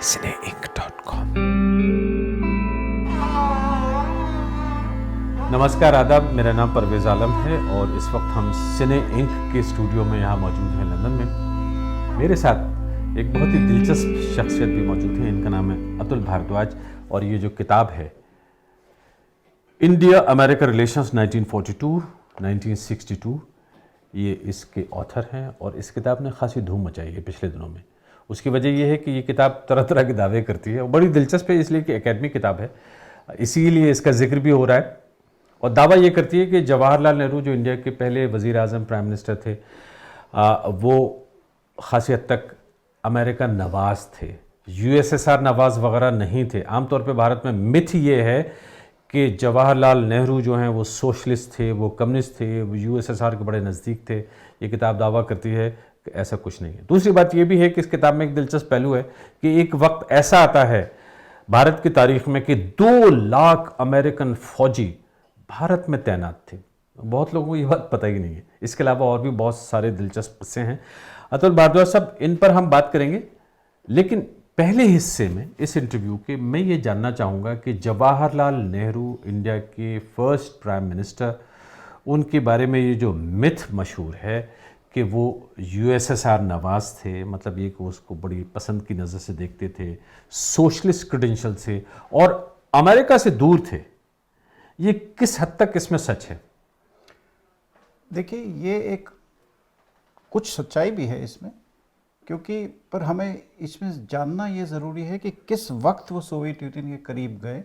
cineinc.com। नमस्कार, आदाब। मेरा नाम परवेज़ आलम है और इस वक्त हम सिने इंक के स्टूडियो में यहाँ मौजूद हैं लंदन में। मेरे साथ एक बहुत ही दिलचस्प शख्सियत भी मौजूद है। इनका नाम है अतुल भारद्वाज और ये जो किताब है इंडिया अमेरिका रिलेशंस 1942-1962, ये इसके ऑथर हैं और इस किताब ने खासी धूम मचाई है पिछले दिनों में। उसकी वजह यह है कि ये किताब तरह तरह के दावे करती है और बड़ी दिलचस्प है, इसलिए कि एकेडमिक किताब है, इसीलिए इसका जिक्र भी हो रहा है। और दावा ये करती है कि जवाहरलाल नेहरू जो इंडिया के पहले वज़ीर आज़म प्राइम मिनिस्टर थे, वो खासी हद तक अमेरिका नवाज थे, यूएसएसआर नवाज वगैरह नहीं थे। आमतौर पे भारत में मिथ ये है कि जवाहरलाल नेहरू जो हैं वो सोशलिस्ट थे, वो कम्युनिस्ट थे, वो यूएसएसआर के बड़े नज़दीक थे। ये किताब दावा करती है कि ऐसा कुछ नहीं है। दूसरी बात ये भी है कि इस किताब में एक दिलचस्प पहलू है कि एक वक्त ऐसा आता है भारत की तारीख में कि 2 लाख अमेरिकन फौजी भारत में तैनात थे। बहुत लोगों को ये बात पता ही नहीं है। इसके अलावा और भी बहुत सारे दिलचस्प किस्से हैं। अतुल भारद्वाज साहब, इन पर हम बात करेंगे, लेकिन पहले हिस्से में इस इंटरव्यू के मैं ये जानना चाहूँगा कि जवाहरलाल नेहरू इंडिया के फर्स्ट प्राइम मिनिस्टर, उनके बारे में ये जो मिथ मशहूर है कि वो यूएसएसआर नवाज थे, मतलब ये कि उसको बड़ी पसंद की नज़र से देखते थे, सोशलिस्ट क्रेडेंशियल थे और अमेरिका से दूर थे, ये किस हद तक इसमें सच है? देखिए, ये एक कुछ सच्चाई भी है इसमें, क्योंकि पर हमें इसमें जानना ये ज़रूरी है कि किस वक्त वो सोवियत यूनियन के करीब गए।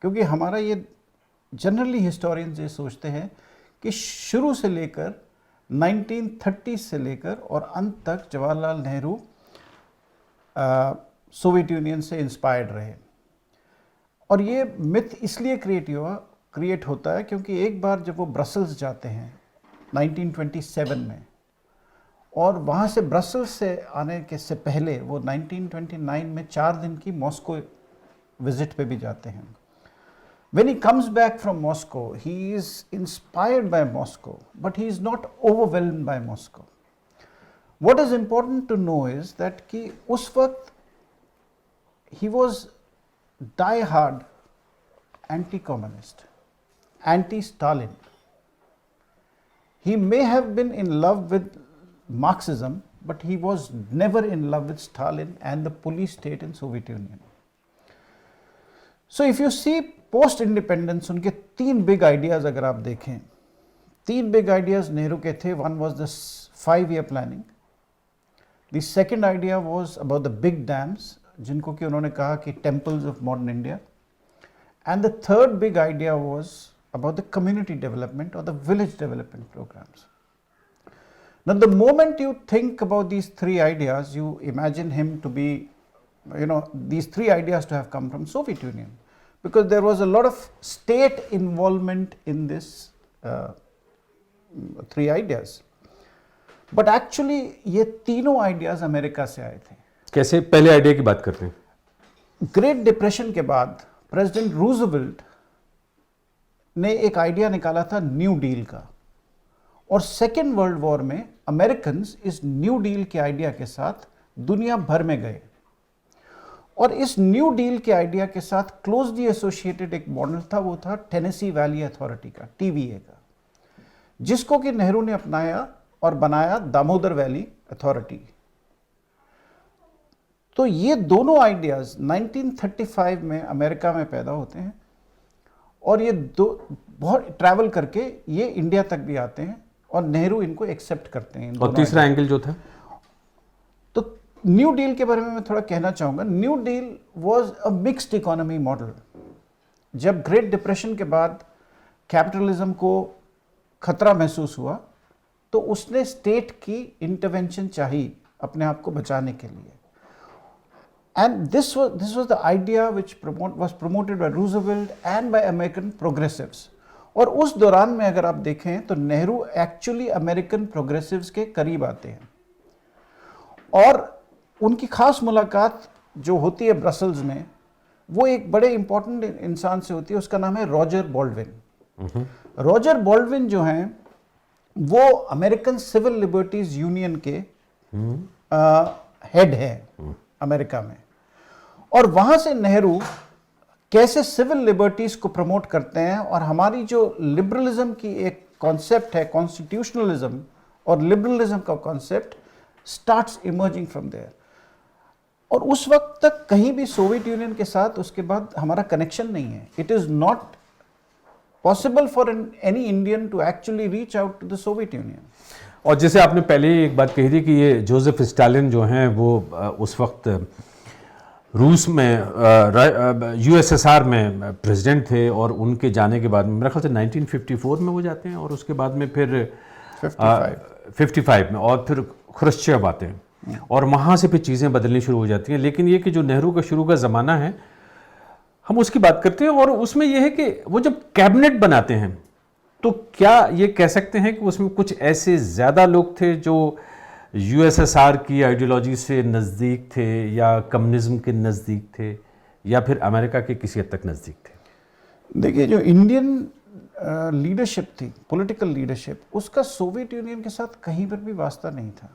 क्योंकि हमारा ये जनरली हिस्टोरियंस ये सोचते हैं कि शुरू से लेकर 1930 से लेकर और अंत तक जवाहरलाल नेहरू सोवियत यूनियन से इंस्पायर्ड रहे। और ये मिथ इसलिए क्रिएट होता है क्योंकि एक बार जब वो ब्रसल्स जाते हैं 1927 में, और वहाँ से ब्रसल्स से आने के से पहले वो 1929 में 4 दिन की मॉस्को विजिट पे भी जाते हैं। When he comes back from Moscow, he is inspired by Moscow, but he is not overwhelmed by Moscow. What is important to know is that कि उस वक्त he was die-hard anti-communist, anti-Stalin. He may have been in love with Marxism, but he was never in love with Stalin and the police state in Soviet Union. So if you see post independence, उनके 3 big ideas अगर आप देखें, 3 big ideas Nehru के थे। One was the 5-year planning, the second idea was about the big dams, जिनको कि उन्होंने कहा कि temples of modern India, and the third big idea was about the community development और the village development programmes. Now the moment you think about these 3 ideas, you imagine him to be, these 3 ideas to have come from Soviet Union, because there was a lot of state involvement in this 3 ideas. But actually ये तीनों ideas America से आए थे। कैसे? पहले idea की बात करते हैं। ग्रेट डिप्रेशन के बाद प्रेसिडेंट रूजवेल्ट ने एक आइडिया निकाला था न्यू डील का, और सेकेंड वर्ल्ड वॉर में अमेरिकन्स इस न्यू डील के आइडिया के साथ दुनिया भर में गए। और इस न्यू डील के आइडिया के साथ क्लोजली एसोसिएटेड एक मॉडल था, वो था टेनेसी वैली अथॉरिटी का, टीवीए का, जिसको कि नेहरू ने अपनाया और बनाया दामोदर वैली अथॉरिटी। तो ये दोनों आइडियाज 1935 में अमेरिका में पैदा होते हैं और ये बहुत ट्रैवल करके ये इंडिया तक भी आते हैं और नेहरू इनको एक्सेप्ट करते हैं। और तीसरा एंगल जो था, तो न्यू डील के बारे में मैं थोड़ा कहना चाहूँगा। New deal was a mixed economy model. जब ग्रेट डिप्रेशन के बाद कैपिटलिज्म को खतरा महसूस हुआ तो उसने स्टेट की इंटरवेंशन चाहिए अपने आप को बचाने के लिए। And this was the idea which was promoted by Roosevelt and by American progressives. और उस दौरान में अगर आप देखें तो नेहरू एक्चुअली अमेरिकन प्रोग्रेसिव्स के करीब आते हैं और उनकी खास मुलाकात जो होती है ब्रसल्स में, वो एक बड़े इंपॉर्टेंट इंसान से होती है, उसका नाम है रॉजर बॉल्डविन। रॉजर बॉल्डविन जो हैं वो अमेरिकन सिविल लिबर्टीज यूनियन के हेड है अमेरिका में। और वहां से नेहरू कैसे सिविल लिबर्टीज को प्रमोट करते हैं, और हमारी जो लिबरलिज्म की एक कॉन्सेप्ट है, कॉन्स्टिट्यूशनलिज्म और लिबरलिज्म का concept starts emerging from there. और उस वक्त तक कहीं भी सोवियत यूनियन के साथ उसके बाद हमारा कनेक्शन नहीं है। It is not possible for any Indian to actually reach out to the Soviet Union. और जैसे आपने पहले ही एक बात कही थी कि ये जोसेफ स्टालिन जो हैं वो उस वक्त रूस में यूएसएसआर में प्रेसिडेंट थे, और उनके जाने के बाद में मेरा ख्याल से 1954 में वो जाते हैं, और उसके बाद में फिर 55 में, और फिर ख्रुश्चेव आते हैं, और वहाँ से फिर चीज़ें बदलनी शुरू हो जाती हैं। लेकिन ये कि जो नेहरू का शुरू का ज़माना है, हम उसकी बात करते हैं, और उसमें यह है कि वो जब कैबिनेट बनाते हैं तो क्या ये कह सकते हैं कि उसमें कुछ ऐसे ज़्यादा लोग थे जो यूएसएसआर की आइडियोलॉजी से नज़दीक थे, या कम्युनिज्म के नज़दीक थे, या फिर अमेरिका के किसी हद तक नज़दीक थे? देखिए, जो इंडियन लीडरशिप थी, पॉलिटिकल लीडरशिप, उसका सोवियत यूनियन के साथ कहीं पर भी वास्ता नहीं था।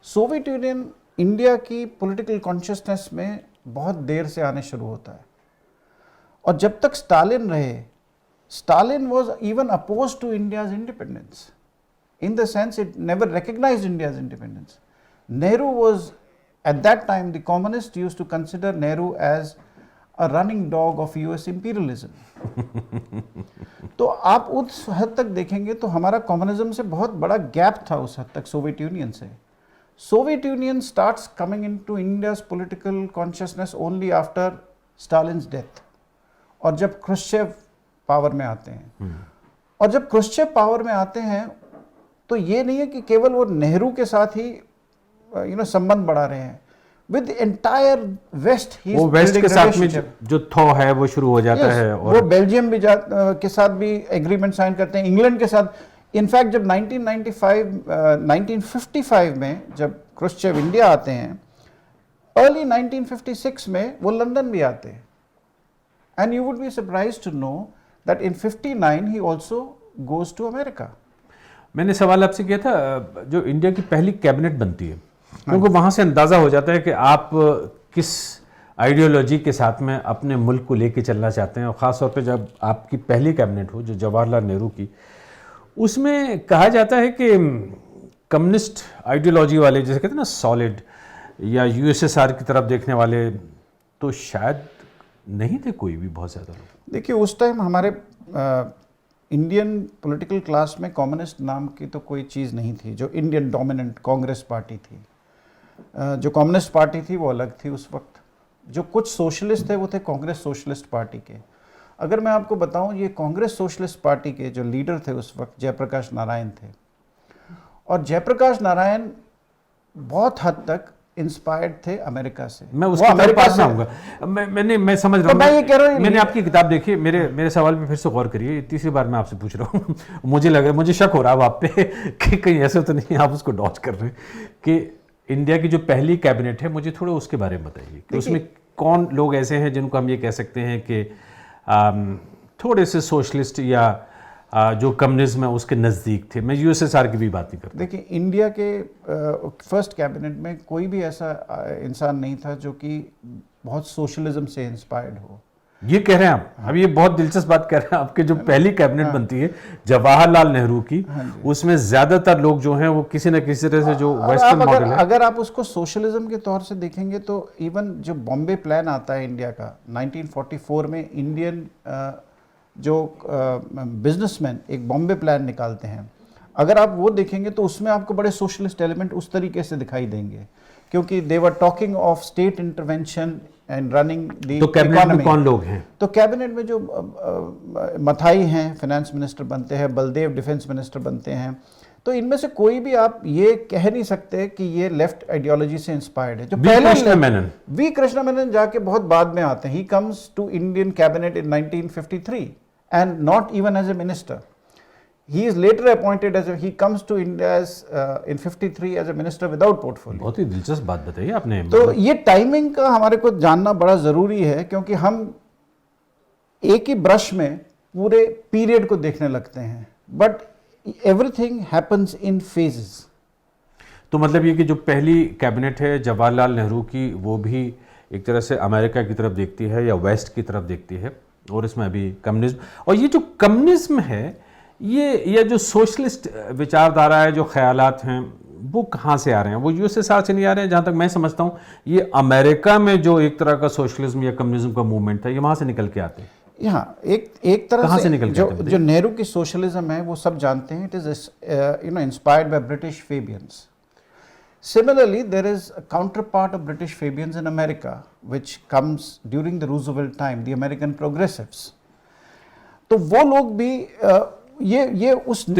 सोवियत यूनियन इंडिया की पॉलिटिकल कॉन्शियसनेस में बहुत देर से आने शुरू होता है, और जब तक स्टालिन रहे, Stalin was even opposed to India's independence. In the sense, it never recognized India's independence. Nehru was, at that time, the communists used to consider Nehru as a running dog of US imperialism. तो आप उस हद तक देखेंगे तो हमारा communism से बहुत बड़ा गैप था उस हद तक सोवियत यूनियन से। Soviet Union starts coming into India's political consciousness only after Stalin's death, और जब ख्रुश्चेव पावर में आते हैं। और जब ख्रुश्चेव पावर में आते हैं तो ये नहीं है कि केवल वो नेहरू के साथ ही संबंध बढ़ा रहे हैं, विद एंटायर वेस्ट। वो वेस्ट के साथ में जो थॉ है वो शुरू हो जाता है, और वो बेल्जियम भी के साथ भी एग्रीमेंट साइन करते हैं, इंग्लैंड के साथ। इनफैक्ट जब 1955 में जब ख्रुश्चेव इंडिया आते हैं, अर्ली 1956 में वो लंदन भी आते हैं, and you would be surprised to know that in 59 he also goes to America. मैंने सवाल आपसे किया था, जो इंडिया की पहली कैबिनेट बनती है, क्योंकि वहाँ से अंदाज़ा हो जाता है कि आप किस आइडियोलॉजी के साथ में अपने मुल्क को लेके चलना चाहते हैं, और ख़ास तौर पे जब आपकी पहली कैबिनेट हो जो जवाहरलाल नेहरू की, उसमें कहा जाता है कि कम्युनिस्ट आइडियोलॉजी वाले, जैसे कहते हैं ना सॉलिड, या यूएसएसआर की तरफ देखने वाले, तो शायद नहीं थे कोई भी बहुत ज़्यादा लोग। देखिए, उस टाइम हमारे इंडियन पॉलिटिकल क्लास में कम्युनिस्ट नाम की तो कोई चीज़ नहीं थी। जो इंडियन डोमिनेंट कांग्रेस पार्टी थी, जो कम्युनिस्ट पार्टी थी वो अलग थी उस वक्त। जो कुछ सोशलिस्ट थे वो थे कांग्रेस सोशलिस्ट पार्टी के। अगर मैं आपको बताऊं, ये कांग्रेस सोशलिस्ट पार्टी के जो लीडर थे उस वक्त जयप्रकाश नारायण थे, और जयप्रकाश नारायण बहुत हद तक इंस्पायर्ड थे अमेरिका से। मैं उसकी अमेरिका से आऊंगा। मैं समझ रहा हूँ। मैं ये कह रहा हूँ, मैंने आपकी किताब देखी। मेरे सवाल पे फिर से गौर करिए, तीसरी बार मैं आपसे पूछ रहा हूँ। मुझे लग रहा है, मुझे शक हो रहा है आप पे कि कहीं ऐसे तो नहीं आप उसको डॉज कर रहे हैं कि इंडिया की जो पहली कैबिनेट है, मुझे थोड़ा उसके बारे में बताइए कि उसमें कौन लोग ऐसे हैं जिनको हम ये कह सकते हैं कि थोड़े से सोशलिस्ट या जो कम्युनिज्म है उसके नज़दीक थे। मैं यूएसएसआर की भी बात नहीं करता। देखिए, इंडिया के फर्स्ट कैबिनेट में कोई भी ऐसा इंसान नहीं था जो कि बहुत सोशलिज्म से इंस्पायर्ड हो। ये कह रहे हैं आप? अब ये बहुत दिलचस्प बात कह रहे हैं। आपके जो पहली कैबिनेट बनती है जवाहरलाल नेहरू की, उसमें ज्यादातर लोग जो हैं वो किसी न किसी तरह से जो वेस्टर्न मॉडल है, अगर आप उसको सोशलिज्म के तौर से देखेंगे तो इवन जो बॉम्बे प्लान आता है इंडिया का 1944 में, इंडियन जो बिजनेसमैन एक बॉम्बे प्लान निकालते हैं, अगर आप वो देखेंगे तो उसमें आपको बड़े सोशलिस्ट एलिमेंट उस तरीके से दिखाई देंगे, क्योंकि they were talking of state intervention and running the तो कैबिनेट में कौन लोग हैं? तो कैबिनेट में जो मथाई हैं फाइनेंस मिनिस्टर बनते हैं, बलदेव डिफेंस मिनिस्टर बनते हैं। तो इनमें से कोई भी आप ये कह नहीं सकते कि ये लेफ्ट आइडियोलॉजी से इंस्पायर्ड है। जो पहले वी कृष्णा मेनन जाके बहुत बाद में आते हैं। He comes to Indian cabinet in 1953 and not even as a minister. He is later appointed as he comes to India as in 53 as a minister without portfolio. बहुत ही दिलचस्प बात बताई आपने। तो ये टाइमिंग का हमारे को जानना बड़ा जरूरी है, क्योंकि हम एक ही ब्रश में पूरे पीरियड को देखने लगते हैं, but everything happens in phases. तो मतलब ये कि जो पहली कैबिनेट है जवाहरलाल नेहरू की, वो भी एक तरह से अमेरिका की तरफ देखती है या वेस्ट की तरफ देखती है, और इसमें अभी कम्युनिज्म, और ये जो कम्युनिज्म है, ये जो सोशलिस्ट विचारधारा है, जो ख्यालात हैं, वो कहाँ से आ रहे हैं? वो यूएसएसआर से नहीं आ रहे हैं। जहाँ तक मैं समझता हूँ ये अमेरिका में जो एक तरह का सोशलिज्म या कम्युनिज्म का मूवमेंट था, ये वहाँ से निकल के आते हैं। यहाँ एक तरह से निकल जो नेहरू की सोशलिज्म है वो सब जानते हैं, it is inspired by British Fabians. Similarly, there is a counterpart of British Fabians in America, which comes during the Roosevelt time, the American Progressives. तो वो लोग भी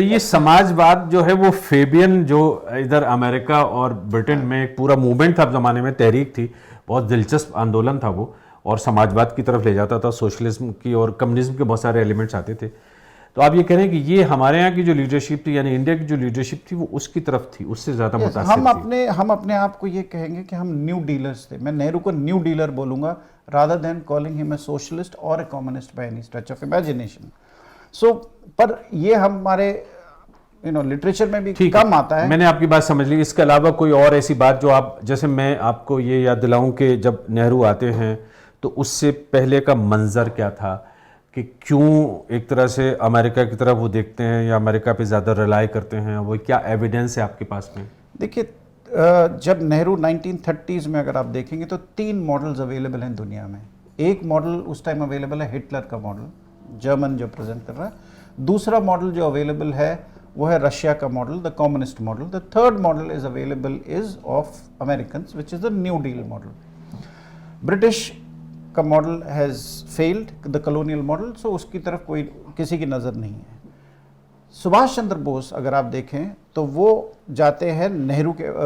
ये समाजवाद जो है वो फेबियन, जो इधर अमेरिका और ब्रिटेन में एक पूरा मूवमेंट था ज़माने में, तहरीक थी, बहुत दिलचस्प आंदोलन था वो, और समाजवाद की तरफ ले जाता था, सोशलिज्म की और कम्युनिज्म के बहुत सारे एलिमेंट्स आते थे. तो आप ये कह रहे हैं कि ये हमारे यहाँ की जो लीडरशिप थी, यानी इंडिया की जो लीडरशिप थी, वो उसकी तरफ थी, उससे ज़्यादा मुतासिर थी. हम अपने आप को ये कहेंगे कि हम न्यू डीलर्स थे. मैं नेहरू को न्यू डीलर बोलूँगा rather than calling him a socialist और a communist by any stretch of imagination. So पर ये हमारे लिटरेचर में भी कम आता है. मैंने आपकी बात समझ ली. इसके अलावा कोई और ऐसी बात जो आप, जैसे मैं आपको ये याद दिलाऊं कि जब नेहरू आते हैं तो उससे पहले का मंजर क्या था, कि क्यों एक तरह से अमेरिका की तरफ वो देखते हैं या अमेरिका पे ज़्यादा रिलाई करते हैं, वो क्या एविडेंस है आपके पास में? देखिए, जब नेहरू 1930s में अगर आप देखेंगे तो 3 मॉडल्स अवेलेबल हैं दुनिया में. एक मॉडल उस टाइम अवेलेबल है हिटलर का मॉडल, जर्मन जो प्रेजेंट कर रहा है. दूसरा मॉडल जो अवेलेबल है वो है रशिया का model, the communist model. The third model is available is of American, which is the new deal model. British का model has failed, the colonial model, so उसकी तरफ कोई किसी की नज़र नहीं है. सुभाष चंद्र बोस अगर आप देखें तो वो जाते हैं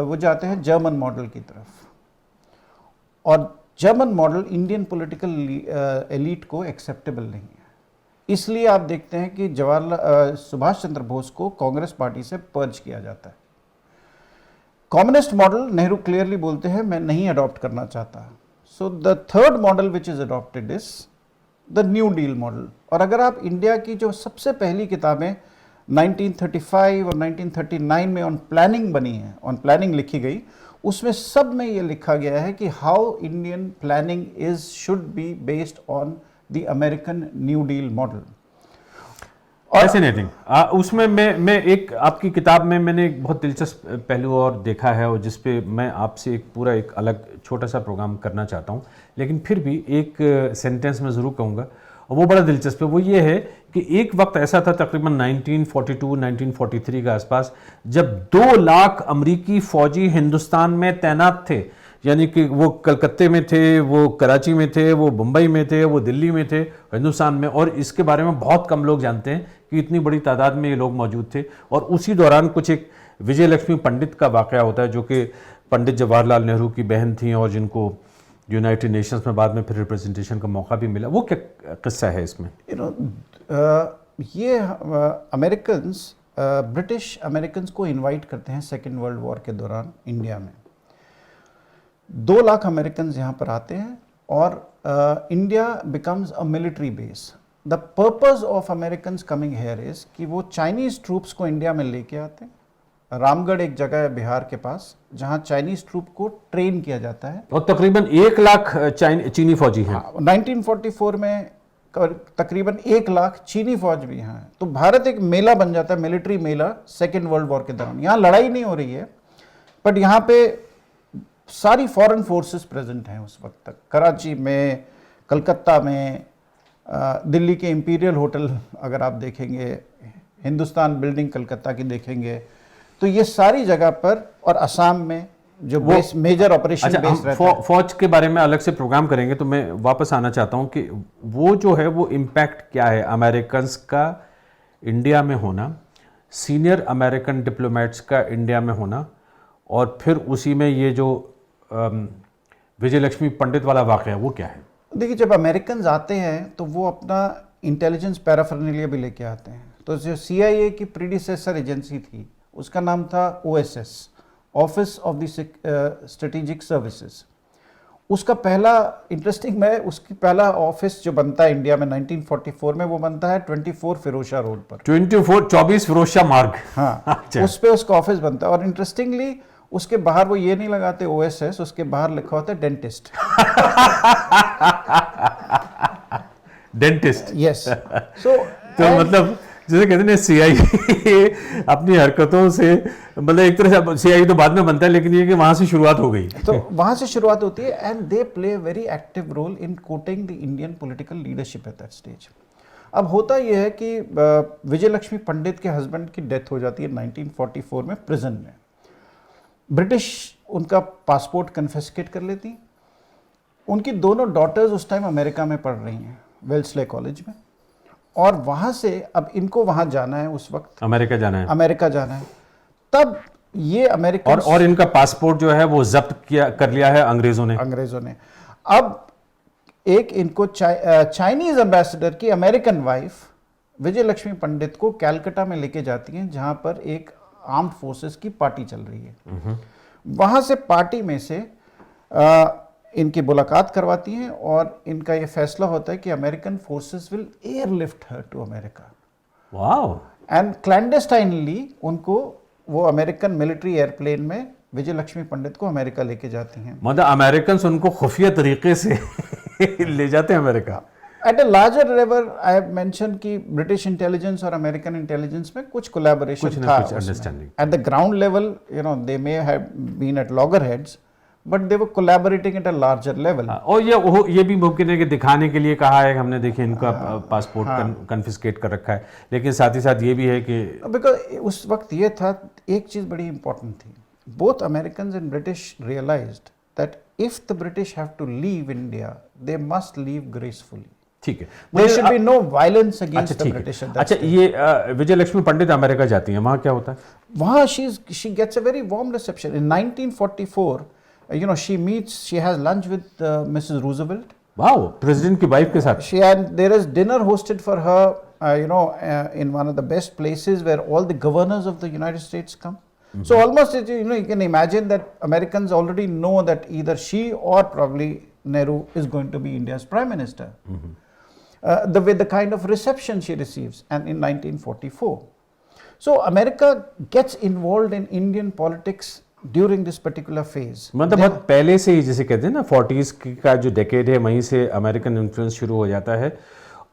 वो जाते हैं जर्मन मॉडल की तरफ, और German model Indian political elite को एक्सेप्टेबल नहीं है. इसलिए आप देखते हैं कि सुभाष चंद्र बोस को कांग्रेस पार्टी से पर्ज किया जाता है. कम्युनिस्ट मॉडल नेहरू क्लियरली बोलते हैं मैं नहीं अडॉप्ट करना चाहता. So the third model which is adopted is the new deal model. और अगर आप इंडिया की जो सबसे पहली किताबें 1935 और 1939 में ऑन प्लानिंग बनी है, ऑन प्लानिंग लिखी गई, उसमें सब में ये लिखा गया है कि how Indian planning is should be based on the American new deal model. Fascinating. उसमें मैं एक आपकी किताब में मैंने एक बहुत दिलचस्प पहलू और देखा है, और जिस पे मैं आपसे एक अलग छोटा सा प्रोग्राम करना चाहता हूँ, लेकिन फिर भी एक सेंटेंस में ज़रूर कहूँगा, और वो बड़ा दिलचस्प है. वो ये है कि एक वक्त ऐसा था, तकरीबन 1942-1943 के आसपास, जब 2 लाख अमरीकी फ़ौजी हिंदुस्तान में तैनात थे. यानी कि वो कलकत्ते में थे, वो कराची में थे, वो मुंबई में थे, वो दिल्ली में थे, हिंदुस्तान में. और इसके बारे में बहुत कम लोग जानते हैं कि इतनी बड़ी तादाद में ये लोग मौजूद थे. और उसी दौरान कुछ एक विजय लक्ष्मी पंडित का वाक़या होता है, जो कि पंडित जवाहरलाल नेहरू की बहन थी, और जिनको यूनाइटेड नेशंस में बाद में फिर रिप्रेजेंटेशन का मौका भी मिला. वो क्या किस्सा है इसमें? ये अमेरिकन्स ब्रिटिश अमेरिकन्स को इनवाइट करते हैं सेकेंड वर्ल्ड वॉर के दौरान इंडिया में. 2 लाख अमेरिकन यहाँ पर आते हैं, और India becomes a military base. The purpose of American coming here is कि वो चाइनीज ट्रूप्स को इंडिया में लेके आते हैं. रामगढ़ एक जगह है बिहार के पास जहाँ चाइनीज ट्रूप को ट्रेन किया जाता है, और तकरीबन 1 लाख चीनी फौजी हैं. 1944 में तकरीबन 1 लाख चीनी फौज भी यहाँ है. तो भारत एक मेला बन जाता है, मिलिट्री मेला, सेकेंड वर्ल्ड वॉर के दौरान. यहाँ लड़ाई नहीं हो रही है, बट यहाँ पे सारी फॉरेन फोर्सेस प्रेजेंट हैं उस वक्त तक. कराची में, कलकत्ता में, दिल्ली के इंपीरियल होटल अगर आप देखेंगे, हिंदुस्तान बिल्डिंग कलकत्ता की देखेंगे, तो ये सारी जगह पर, और असम में जो मेजर ऑपरेशन बेस रहता है. फौज के बारे में अलग से प्रोग्राम करेंगे. तो मैं वापस आना चाहता हूँ कि वो जो है वो इम्पैक्ट क्या है अमेरिकन का इंडिया में होना, सीनियर अमेरिकन डिप्लोमेट्स का इंडिया में होना, और फिर उसी में ये जो विजय लक्ष्मी पंडित वाला वाक़या, वो क्या है? देखिए, जब अमेरिकन आते हैं तो वो अपना इंटेलिजेंस पैराफर्नेलिया भी लेके आते हैं. तो जो CIA की प्रीडिसेसर एजेंसी थी उसका नाम था OSS, office of the strategic services. उसका पहला इंटरेस्टिंग में उसकी पहला ऑफिस जो बनता है इंडिया में 1944 में, वो बनता है 24 फिरोजशाह रोड पर, 24 फिरोजशाह मार्ग. हाँ, उस पे उसका ऑफिस बनता है. और इंटरेस्टिंगली उसके बाहर वो ये नहीं लगाते OSS, उसके बाहर लिखा होता है डेंटिस्ट। डेंटिस्ट। यस। सो तो मतलब जैसे कहते हैं CIA अपनी हरकतों से, मतलब एक तरह से CIA तो बाद में बनता है, लेकिन ये कि वहां से शुरुआत हो गई। तो वहां से शुरुआत होती है, and they play very active role in courting the Indian political leadership at that stage. अब होता यह है कि विजय लक्ष्मी पंडित के हस्बैंड की डेथ हो जाती है 1944 में प्रिजन में। ब्रिटिश उनका पासपोर्ट कन्फिस्केट कर लेती। उनकी दोनों डॉटर्स उस टाइम अमेरिका में पढ़ रही हैं, वेल्सले कॉलेज में, और वहां से अब इनको वहां जाना है, उस वक्त अमेरिका जाना है। तब ये अमेरिकन और इनका पासपोर्ट जो है वो जब्त कर लिया है अंग्रेजों ने। अब एक इनको चाइनीज एम्बेसडर की अमेरिकन वाइफ विजय लक्ष्मी पंडित को कैलकाटा में लेके जाती हैं, जहां पर एक आर्म्ड फोर्सेस की पार्टी चल रही है। वहां से पार्टी में से इनकी मुलाकात करवाती हैं, और इनका ये फैसला होता है कि American forces will airlift her to America. Wow. And clandestinely उनको वो अमेरिकन मिलिट्री एयरप्लेन में विजय लक्ष्मी पंडित को अमेरिका लेके जाती हैं। मतलब अमेरिकन उनको खुफिया तरीके से ले जाते हैं America. At a larger level I have mention कि ब्रिटिश इंटेलिजेंस और अमेरिकन इंटेलिजेंस में कुछ कोलैबोरेशन था, understanding. At the ground level they may have been at loggerheads, but they were collaborating at a larger level. और ये भी मुमकिन है कि दिखाने के लिए कहा है, हमने देखिए इनका पासपोर्ट कन्फिस्केट कर रखा है, लेकिन साथ ही साथ ये भी है कि बिकॉज उस वक्त ये था, एक चीज बड़ी इंपॉर्टेंट थी, both American and British realised that if the British have to leave India they must leave gracefully. ठीक है, there should be no violence against the British. अच्छा, ये विजय लक्ष्मी पंडित अमेरिका जाती हैं, वहां क्या होता है? वहां she gets a very warm reception in 1944। she meets, she has lunch with Mrs. Roosevelt. Wow, president की वाइफ के साथ। There is dinner hosted for her, in one of the best places where all the governors of the United States come. So almost, you can imagine that Americans already know that either she or probably Nehru is going to be India's prime minister. The kind of reception she receives, and in 1944. So America gets involved in Indian politics during this particular phase. मतलब बहुत पहले से ही, जैसे कहते हैं ना 40s का जो डेकेड है, वहीं से अमेरिकन इन्फ्लुएंस शुरू हो जाता है।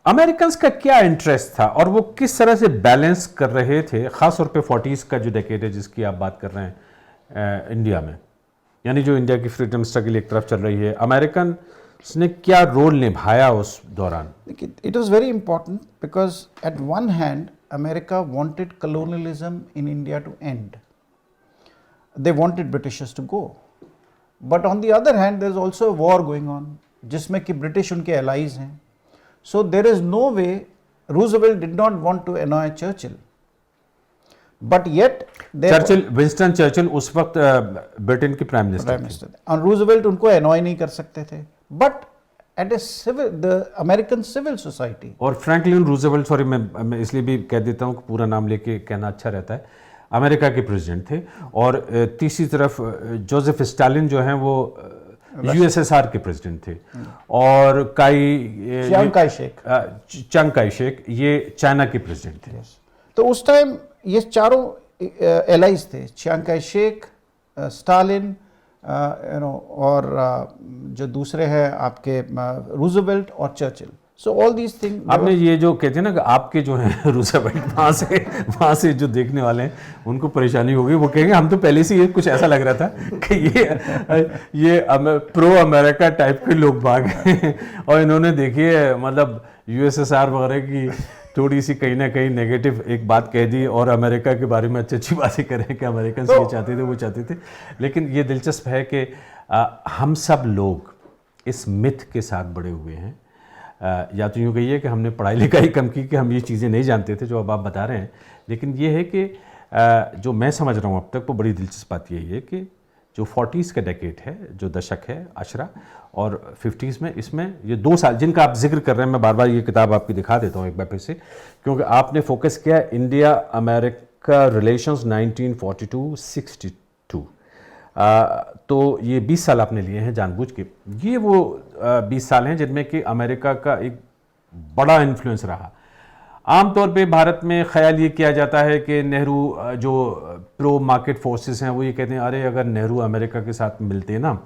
अमेरिकन का क्या इंटरेस्ट था और वो किस तरह से बैलेंस कर रहे थे, खासतौर पे 40s का जो डेकेड है जिसकी आप बात कर रहे हैं इंडिया में, यानी जो इंडिया की फ्रीडम स्ट्रगल एक तरफ चल रही है, अमेरिकन ने क्या रोल निभाया उस दौरान? It was very important because at one hand America wanted colonialism in India to end. They wanted Britishers to go, but on the other hand, there is also a war going on, जिसमें कि British उनके allies हैं. So there is no way Roosevelt did not want to annoy Churchill, but yet Winston Churchill उस वक्त Britain के prime minister थे, और Roosevelt उनको annoy नहीं कर सकते थे. But at a the American civil society, और फ्रैंकलिन रूजवेल्ट, सॉरी मैं इसलिए भी कह देता हूँ, पूरा नाम लेके कहना अच्छा रहता है, अमेरिका के प्रेसिडेंट थे, और तीसरी तरफ जोसेफ स्टालिन जो हैं वो USSR के प्रेसिडेंट थे, और चियांग काई शेक ये चाइना के प्रेसिडेंट थे। तो उस टाइम ये चारों एलाइज थे, चियांग काई शेक, स्टालिन, और जो दूसरे हैं आपके रूजवेल्ट और Churchill. So all these things, आपने ये जो कहते हैं ना कि आपके जो हैं रूजवेल्ट वहाँ से जो देखने वाले हैं उनको परेशानी होगी, वो कहेंगे हम तो पहले से ये कुछ ऐसा लग रहा था कि ये प्रो अमेरिका टाइप के लोग बाग हैं, और इन्होंने देखिए मतलब USSR वगैरह की थोड़ी सी कहीं ना कहीं नेगेटिव एक बात कह दी, और अमेरिका के बारे में अच्छी अच्छी बातें करें कि अमेरिकन ये चाहते थे वो चाहते थे। लेकिन ये दिलचस्प है कि हम सब लोग इस मिथ के साथ बड़े हुए हैं, या तो यूँ कहिए कि हमने पढ़ाई लिखाई कम की कि हम ये चीज़ें नहीं जानते थे जो अब आप बता रहे हैं। लेकिन ये है कि जो मैं समझ रहा हूँ अब तक, वो बड़ी दिलचस्प बात यही है कि जो 40s का डेकेड है, जो दशक है आशरा, और 50s में, इसमें ये 2 साल जिनका आप जिक्र कर रहे हैं, मैं बार बार ये किताब आपकी दिखा देता हूँ एक बार फिर से, क्योंकि आपने फोकस किया इंडिया अमेरिका रिलेशंस 1942-62। तो ये 20 साल आपने लिए हैं जानबूझ के। ये वो 20 साल हैं जिनमें कि अमेरिका का एक बड़ा इन्फ्लुएंस रहा। आमतौर पे भारत में ख्याल ये किया जाता है कि नेहरू जो प्रो मार्केट फोर्सेस हैं वो ये कहते हैं अरे अगर नेहरू अमेरिका के साथ मिलते ना,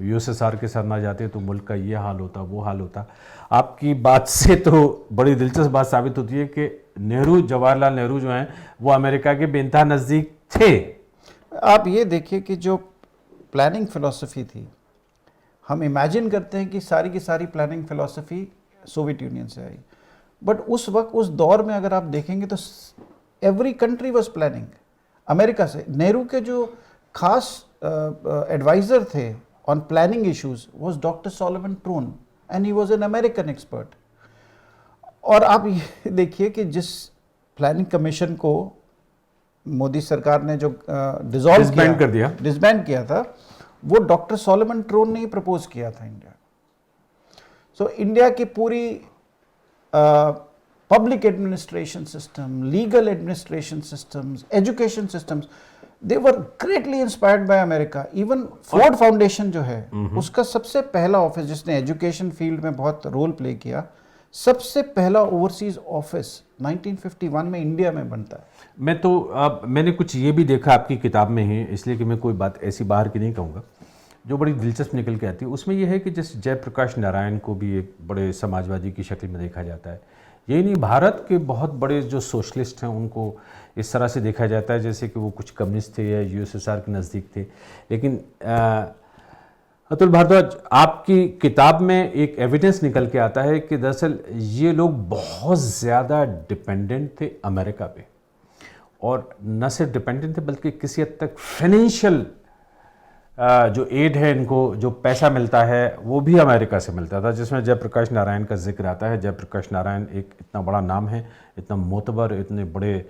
यूएसएसआर के साथ ना जाते तो मुल्क का ये हाल होता वो हाल होता। आपकी बात से तो बड़ी दिलचस्प बात साबित होती है कि नेहरू, जवाहरलाल नेहरू जो हैं वो अमेरिका के बेइंतहा नज़दीक थे। आप ये देखिए कि जो प्लानिंग फिलॉसफी थी, हम इमेजिन करते हैं कि सारी की सारी प्लानिंग फिलॉसफी सोवियत यूनियन से आई, बट उस वक्त उस दौर में अगर आप देखेंगे तो every country was planning America से। नेहरू के जो खास एडवाइजर थे on planning issues was doctor Solomon Trone and he was an American expert. और आप ये देखिए कि जिस प्लानिंग कमीशन को मोदी सरकार ने जो डिसबैंड किया था, वो डॉक्टर सॉलोमन ट्रून ने ही प्रपोज किया था इंडिया। सो इंडिया की पूरी public administration system, legal administration systems, education systems, they were greatly inspired by America. Even Ford Foundation जो है, उसका सबसे पहला ऑफिस जिसने एजुकेशन फील्ड में बहुत रोल प्ले किया, सबसे पहला ओवरसीज ऑफिस 1951 में इंडिया में बनता है। मैंने कुछ ये भी देखा आपकी किताब में ही, इसलिए कि मैं कोई बात ऐसी बाहर की नहीं कहूँगा, जो बड़ी दिलचस्प निकल के आती है। उसमें यह है कि जैसे जयप्रकाश नारायण को भी एक बड़े समाजवादी की शक्ल में देखा जाता है। यही नहीं, भारत के बहुत बड़े जो सोशलिस्ट हैं उनको इस तरह से देखा जाता है जैसे कि वो कुछ कम्युनिस्ट थे या यूएसएसआर के नज़दीक थे। लेकिन अतुल भारद्वाज, आपकी किताब में एक एविडेंस निकल के आता है कि दरअसल ये लोग बहुत ज़्यादा डिपेंडेंट थे अमेरिका पे, और न सिर्फ डिपेंडेंट थे बल्कि किसी हद तक फाइनेंशियल जो एड है, इनको जो पैसा मिलता है वो भी अमेरिका से मिलता था, जिसमें जयप्रकाश नारायण का जिक्र आता है। जयप्रकाश नारायण एक इतना बड़ा नाम है, इतना मोतबर, इतने बड़े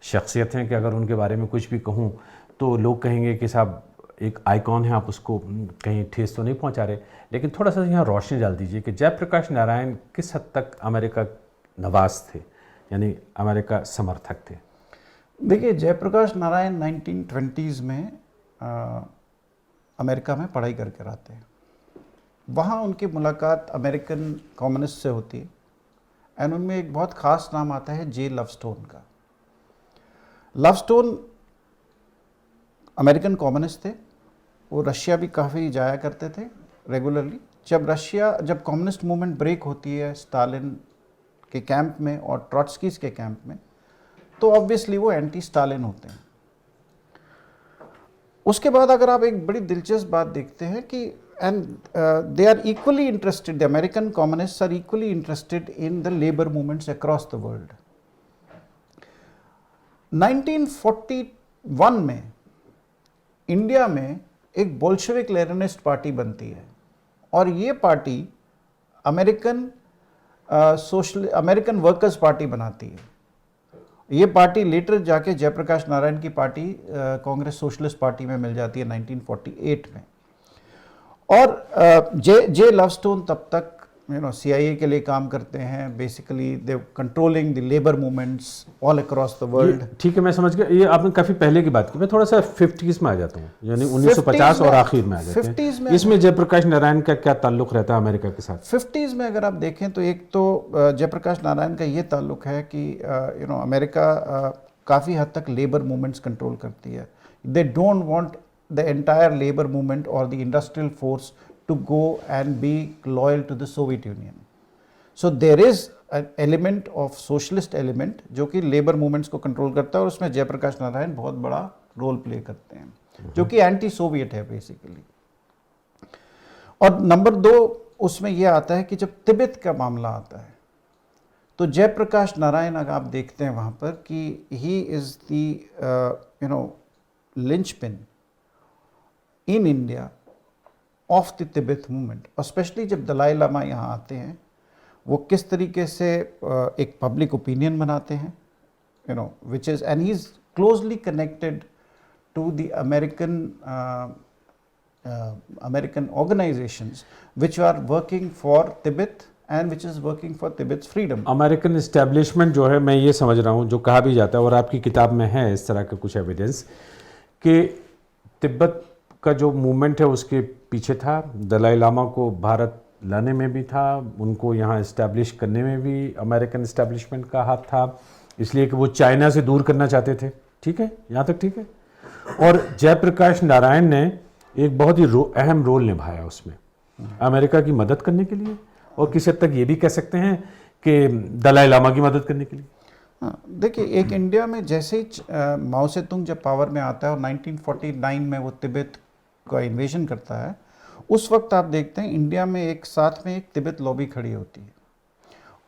शख्सियत हैं कि अगर उनके बारे में कुछ भी कहूँ तो लोग कहेंगे कि साहब एक आइकॉन है, आप उसको कहीं ठेस तो नहीं पहुँचा रहे। लेकिन थोड़ा सा यहाँ रोशनी डाल दीजिए कि जयप्रकाश नारायण किस हद तक अमेरिका नवाज थे, यानी अमेरिका समर्थक थे। देखिए, जयप्रकाश नारायण 1920s में अमेरिका में पढ़ाई करके आते हैं। वहाँ उनकी मुलाकात अमेरिकन कम्युनिस्ट से होती है, एंड उनमें एक बहुत ख़ास नाम आता है जे लवस्टोन का। लवस्टोन अमेरिकन कम्युनिस्ट थे, वो रशिया भी काफ़ी जाया करते थे रेगुलरली। जब कम्युनिस्ट मूवमेंट ब्रेक होती है स्टालिन के कैंप में और ट्रॉट्स्कीज के कैंप में, तो ऑब्वियसली वो एंटी स्टालिन होते हैं। उसके बाद अगर आप एक बड़ी दिलचस्प बात देखते हैं कि and they are equally interested, the American communists are equally interested in the labour movements across the world. 1941 में इंडिया में एक बोल्शेविक लेनिनिस्ट पार्टी बनती है, और ये पार्टी अमेरिकन वर्कर्स पार्टी बनाती है। ये पार्टी लेटर जाके जयप्रकाश नारायण की पार्टी कांग्रेस सोशलिस्ट पार्टी में मिल जाती है 1948 में। और जे लवस्टोन तब तक CIA के लिए काम करते हैं। Basically they controlling the labour movements all across the world. ठीक है, मैं समझ गया। ये आपने काफ़ी पहले की बात की। मैं थोड़ा सा 50s में आ जाता हूँ, यानी 1950 और आखिर में आ जाते हैं। 50s में इसमें जयप्रकाश नारायण का क्या ताल्लुक रहता है अमेरिका के साथ? 50s में अगर आप देखें तो एक तो जयप्रकाश नारायण का ये ताल्लुक है कि अमेरिका काफ़ी हद तक लेबर मूवमेंट्स कंट्रोल करती है। They don't want the entire labour movement और the industrial force to go and be loyal to the Soviet Union. So there is an element of socialist element जो कि labour movements को control करता है, और उसमें जयप्रकाश नारायण बहुत बड़ा रोल प्ले करते हैं, जो कि एंटी सोवियत है बेसिकली। और नंबर 2 उसमें यह आता है कि जब तिब्बत का मामला आता है तो जयप्रकाश नारायण अगर आप देखते हैं वहाँ पर कि he is the linchpin in India of the Tibet movement. और स्पेशली जब दलाई लामा यहाँ आते हैं, वो किस तरीके से एक पब्लिक ओपिनियन बनाते हैं, which is and he is closely connected to the American organisations which are working for Tibet and which is working for Tibet's freedom. American establishment जो है, मैं ये समझ रहा हूँ, जो कहा भी जाता है और आपकी किताब में है इस तरह का कुछ एविडेंस, कि तिब्बत का जो मूवमेंट है उसके पीछे था। दलाई लामा को भारत लाने में भी था, उनको यहाँ इस्टेब्लिश करने में भी अमेरिकन इस्टेब्लिशमेंट का हाथ था, इसलिए कि वो चाइना से दूर करना चाहते थे। ठीक है, यहाँ तक ठीक है। और जयप्रकाश नारायण ने एक बहुत ही अहम रोल निभाया उसमें, अमेरिका की मदद करने के लिए, और किसी हद तक ये भी कह सकते हैं कि दलाई लामा की मदद करने के लिए। हाँ, देखिए, एक इंडिया में जैसे ही माओ से तुंग जब पावर में आता है और 1949 में वो तिब्बत का इन्वेजन करता है, उस वक्त आप देखते हैं इंडिया में एक साथ में एक तिब्बत लॉबी खड़ी होती है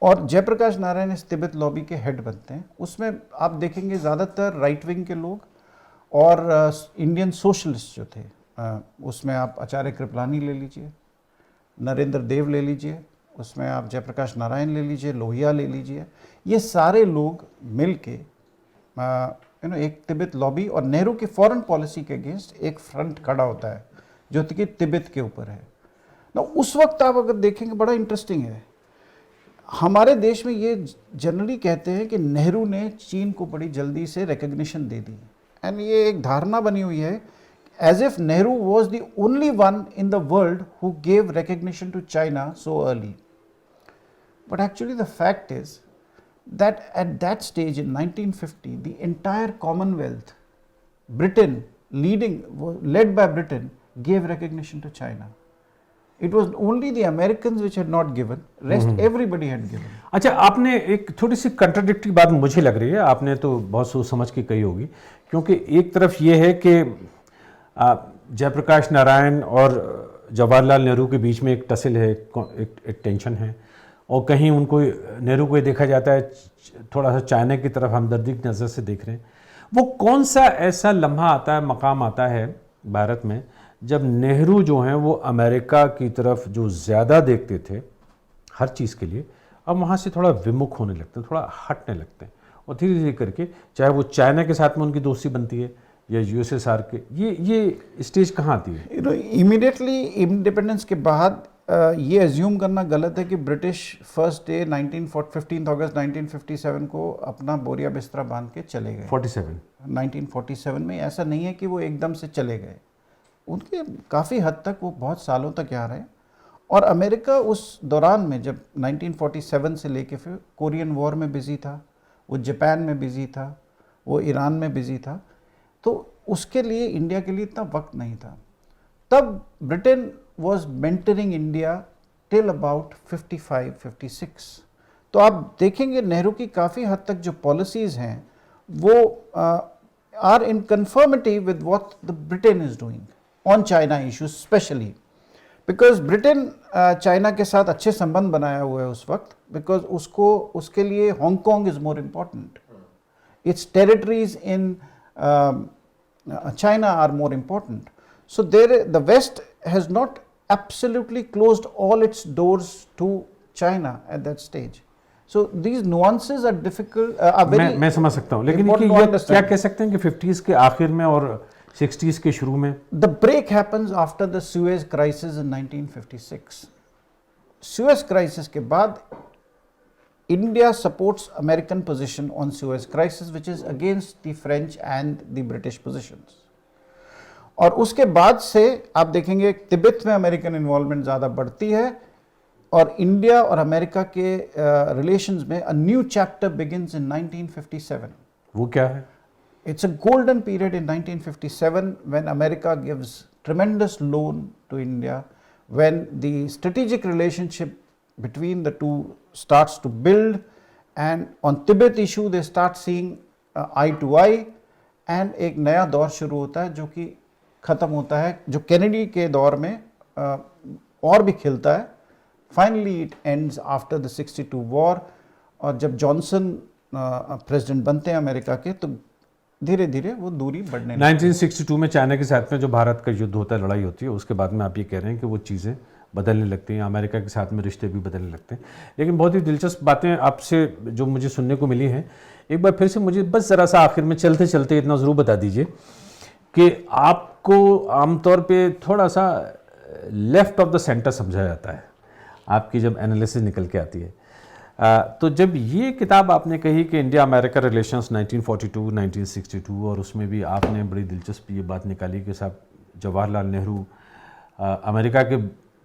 और जयप्रकाश नारायण इस तिब्बत लॉबी के हेड बनते हैं। उसमें आप देखेंगे ज़्यादातर राइट विंग के लोग और इंडियन सोशलिस्ट जो थे, उसमें आप आचार्य कृपलानी ले लीजिए, नरेंद्र देव ले लीजिए, उसमें आप जयप्रकाश नारायण ले लीजिए, लोहिया ले लीजिए, ये सारे लोग मिल के एक तिब्बत लॉबी और नेहरू की फॉरेन पॉलिसी के अगेंस्ट एक फ्रंट खड़ा होता है जो कि तिब्बत के ऊपर है ना। उस वक्त आप अगर देखेंगे बड़ा इंटरेस्टिंग है, हमारे देश में ये जनरली कहते हैं कि नेहरू ने चीन को बड़ी जल्दी से रिकग्निशन दे दी, एंड ये एक धारणा बनी हुई है as if Nehru was the only one in the world who gave recognition to China so early. But actually the fact is that at that stage in 1950, the entire Commonwealth, Britain, led by Britain, gave recognition to China. It was only the Americans which had not given, rest everybody had given. अच्छा, आपने एक थोड़ी सी contradictory बात मुझे लग रही है, आपने तो बहुत सोच समझ के कही होगी, क्योंकि एक तरफ ये है कि जयप्रकाश नारायण और जवाहरलाल नेहरू के बीच में एक टसल है, एक टेंशन है, और कहीं उनको, नेहरू को ये देखा जाता है थोड़ा सा चाइना की तरफ हमदर्दी की नज़र से देख रहे हैं। वो कौन सा ऐसा लम्हा आता है, मकाम आता है भारत में, जब नेहरू जो हैं वो अमेरिका की तरफ जो ज़्यादा देखते थे हर चीज़ के लिए, अब वहाँ से थोड़ा विमुख होने लगते हैं, थोड़ा हटने लगते हैं, और धीरे धीरे करके चाहे वो चाइना के साथ में उनकी दोस्ती बनती है या यूएसएसआर के, ये स्टेज कहाँ आती है? इमीडिएटली इंडिपेंडेंस के बाद ये एज्यूम करना गलत है कि ब्रिटिश फर्स्ट डे 15 अगस्त 1957 को अपना बोरिया बिस्तरा बांध के चले गए। 1947 में ऐसा नहीं है कि वो एकदम से चले गए, उनके काफ़ी हद तक वो बहुत सालों तक यहाँ रहे। और अमेरिका उस दौरान में जब 1947 से लेके फिर कोरियन वॉर में बिजी था, वो जापान में बिजी था, वो ईरान में बिजी था, तो उसके लिए इंडिया के लिए इतना वक्त नहीं था। तब Britain was mentoring India till about 55-56। तो आप देखेंगे नेहरू की काफ़ी हद तक जो पॉलिसीज़ हैं वो are in conformity with what the Britain is doing on China issues, specially because Britain China के साथ अच्छे संबंध बनाया हुआ है उस वक्त, बिकॉज उसके लिए Hong Kong is more important, it's territories in China are more important. So the West has not absolutely closed all its doors to China at that stage. So these nuances are difficult, are very मैं समझ सकता हूँ, लेकिन ये क्या कह सकते हैं कि 50s के आखिर में और 60s के शुरू में the break happens after the Suez crisis in 1956. Suez crisis के बाद India supports American position on Suez crisis, which is against the French and the British positions. और उसके बाद से आप देखेंगे तिब्बत में अमेरिकन इन्वॉल्वमेंट ज़्यादा बढ़ती है और इंडिया और अमेरिका के रिलेशंस में a new chapter begins in 1957. वो क्या है? It's a golden period in 1957 when America gives tremendous loan to India, when the strategic relationship between the two starts to build, and on Tibet issue they start seeing eye to eye, and एक नया दौर शुरू होता है जो कि ख़त्म होता है, जो कैनेडी के दौर में और भी खिलता है। Finally it ends after the 62 war, और जब जॉनसन प्रेसिडेंट बनते हैं अमेरिका के, तो धीरे धीरे वो दूरी बढ़ने लगती है। 1962 में चाइना के साथ में जो भारत का युद्ध होता है, लड़ाई होती है, उसके बाद में आप ये कह रहे हैं कि वो चीज़ें बदलने लगती हैं, अमेरिका के साथ में रिश्ते भी बदलने लगते हैं। लेकिन बहुत ही दिलचस्प बातें आपसे जो मुझे सुनने को मिली हैं, एक बार फिर से मुझे बस ज़रा सा आखिर में चलते चलते इतना ज़रूर बता दीजिए कि आपको आमतौर पे थोड़ा सा लेफ्ट ऑफ द सेंटर समझा जाता है आपकी जब एनालिसिस निकल के आती है। तो जब ये किताब आपने कही कि इंडिया अमेरिका रिलेशंस 1942 1962, और उसमें भी आपने बड़ी दिलचस्प ये बात निकाली कि साहब जवाहरलाल नेहरू अमेरिका के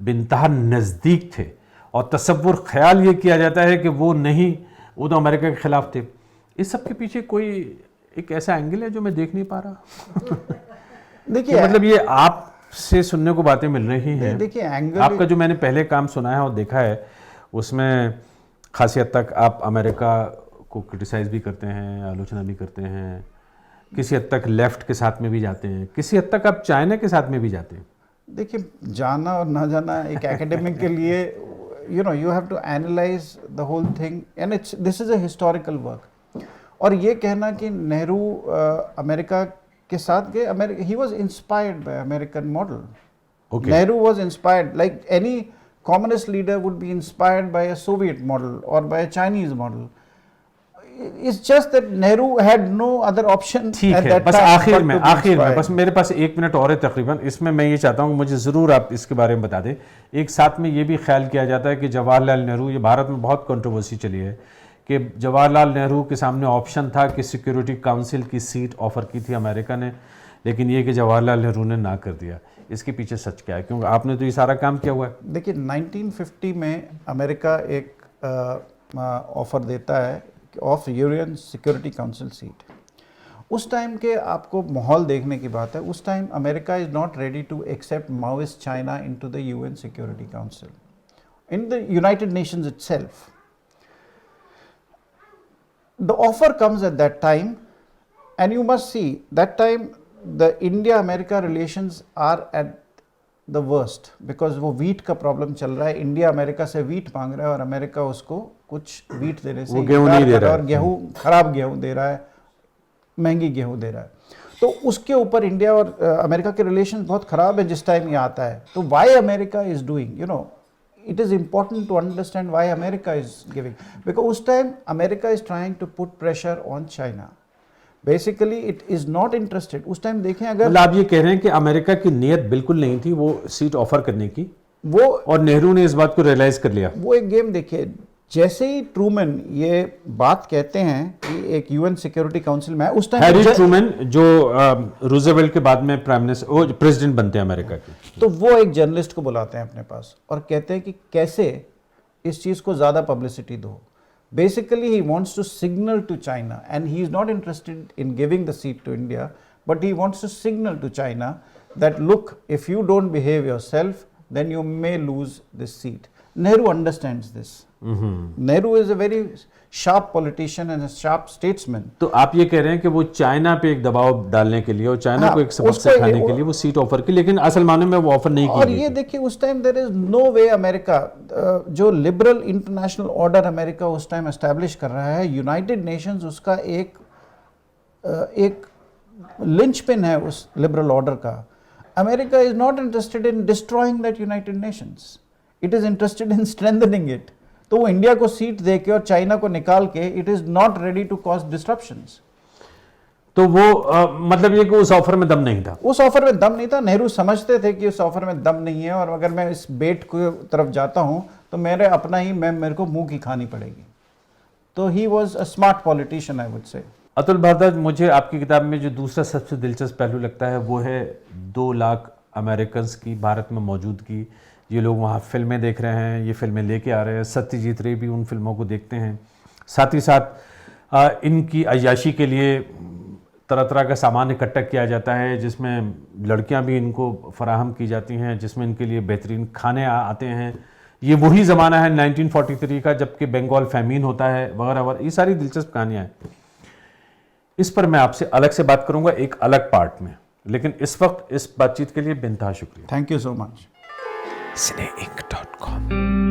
बेइंतहा नज़दीक थे, और तसव्वुर ख्याल ये किया जाता है कि वो तो अमेरिका के खिलाफ थे। इस सब के पीछे कोई एक ऐसा एंगल है जो मैं देख नहीं पा रहा। देखिए मतलब ये आपसे सुनने को बातें मिल रही हैं। देखिए एंगल आपका जो मैंने पहले काम सुना है और देखा है, उसमें खासी हद तक आप अमेरिका को क्रिटिसाइज भी करते हैं, आलोचना भी करते हैं, किसी हद तक लेफ्ट के साथ में भी जाते हैं, किसी हद तक आप चाइना के साथ में भी जाते हैं। देखिए जाना और ना जाना एक एकेडमिक के लिए, you have to analyse the whole thing and this is a historical work. और ये कहना कि नेहरू अमेरिका के साथ गए, he was inspired by American model. Nehru was inspired, like any communist leader would be inspired by a Soviet model or by a Chinese model. It's just that Nehru had no other option ठीक at है, that बस time आखिर but में to be inspired. बस मेरे पास 1 minute और है तकरीबन। इसमें मैं ये चाहता हूँ, मुझे ज़रूर आप इसके बारे में बता दें। एक साथ में ये भी ख्याल किया जाता है कि जवाहरलाल नेहरू, ये भारत में बहुत कंट्रोवर्सी चली है कि जवाहरलाल नेहरू के सामने ऑप्शन था कि सिक्योरिटी काउंसिल की सीट ऑफर की थी अमेरिका ने, लेकिन ये कि जवाहरलाल नेहरू ने ना कर दिया। इसके पीछे सच क्या है, क्योंकि आपने तो ये सारा काम किया हुआ है। देखिए 1950 में अमेरिका एक ऑफर देता है of UN security council seat. उस टाइम के आपको माहौल देखने की बात है, उस time America is not ready to accept Maoist China into the UN security council in the United Nations itself. The offer comes at that time, and you must see that time the India-America relations are at the worst because वो wheat का problem चल रहा है। India America से wheat मांग रहा है और अमेरिका उसको कुछ wheat देने से गेहूं नहीं दे रहा है, और गेहूं खराब गेहूं दे रहा है, महंगी गेहूं दे रहा है। तो उसके ऊपर इंडिया और अमेरिका के रिलेशन बहुत खराब है जिस टाइम ये आता है। तो why America is doing, it is important to understand why America is giving, because उस time America is trying to put pressure on China. Basically it is not interested। उस time देखें अगर, मतलब आप ये कह रहे हैं कि अमेरिका की नीयत बिल्कुल नहीं थी वो सीट ऑफर करने की, वो और नेहरू ने इस बात को रियलाइज कर लिया। वो एक गेम देखिए, जैसे ही ट्रूमैन ये बात कहते हैं कि एक यूएन सिक्योरिटी काउंसिल में, उस टाइम हैरी ट्रूमैन जो रूजवेल्ट के बाद में प्राइम मिनिस्टर, वो प्रेसिडेंट बनते हैं अमेरिका के, तो वो एक जर्नलिस्ट को बुलाते हैं अपने पास और कहते हैं कि कैसे इस चीज़ को ज़्यादा पब्लिसिटी दो। Basically he wants to signal to China, and he is not interested in giving the seat to India, but he wants to signal to China that look, if you don't behave yourself then you may lose this seat. Nehru understands this. Nehru is a very sharp politician and a sharp statesman. तो आप ये कह रहे हैं कि वो China पे एक दबाव डालने के लिए और चाइना को एक सबक सिखाने के लिए वो सीट ऑफर की, लेकिन असल मायने में वो ऑफर नहीं की। और ये देखिए उस time there is no way America, जो लिबरल इंटरनेशनल ऑर्डर अमेरिका उस टाइम एस्टैब्लिश कर रहा है, यूनाइटेड नेशंस उसका एक लिंचपिन है उस लिबरल ऑर्डर का। America is not interested in destroying that United Nations, it is interested in strengthening it. तो वो इंडिया को सीट देके और चाइना को निकाल के, it is not ready to cause disruptions. तो वो मतलब ये कि उस ऑफर में दम नहीं था। उस ऑफर में दम नहीं था। नेहरू समझते थे कि उस ऑफर में दम नहीं है, और अगर मैं इस बेट की तरफ जाता हूं तो मेरे अपना ही मेरे को मुंह की खानी पड़ेगी। तो he was a smart politician, I would say. Atul Bhardwaj, मुझे आपकी किताब में जो दूसरा सबसे दिलचस्प पहलू लगता है वो है 2 लाख अमेरिकन की भारत में मौजूदगी। ये लोग वहाँ फिल्में देख रहे हैं, ये फिल्में लेके आ रहे हैं, सत्यजीत रे भी उन फिल्मों को देखते हैं। साथ ही साथ इनकी अय्याशी के लिए तरह तरह का सामान इकट्ठा किया जाता है, जिसमें लड़कियां भी इनको फराहम की जाती हैं, जिसमें इनके लिए बेहतरीन खाने आते हैं। ये वही ज़माना है 1943 का, जबकि बंगाल फैमीन होता है वगैरह वगैरह। ये सारी दिलचस्प कहानियाँ हैं। इस पर मैं आपसे अलग से बात करूँगा एक अलग पार्ट में, लेकिन इस वक्त इस बातचीत के लिए बेइंतहा शुक्रिया। Thank you so much. cineinc.com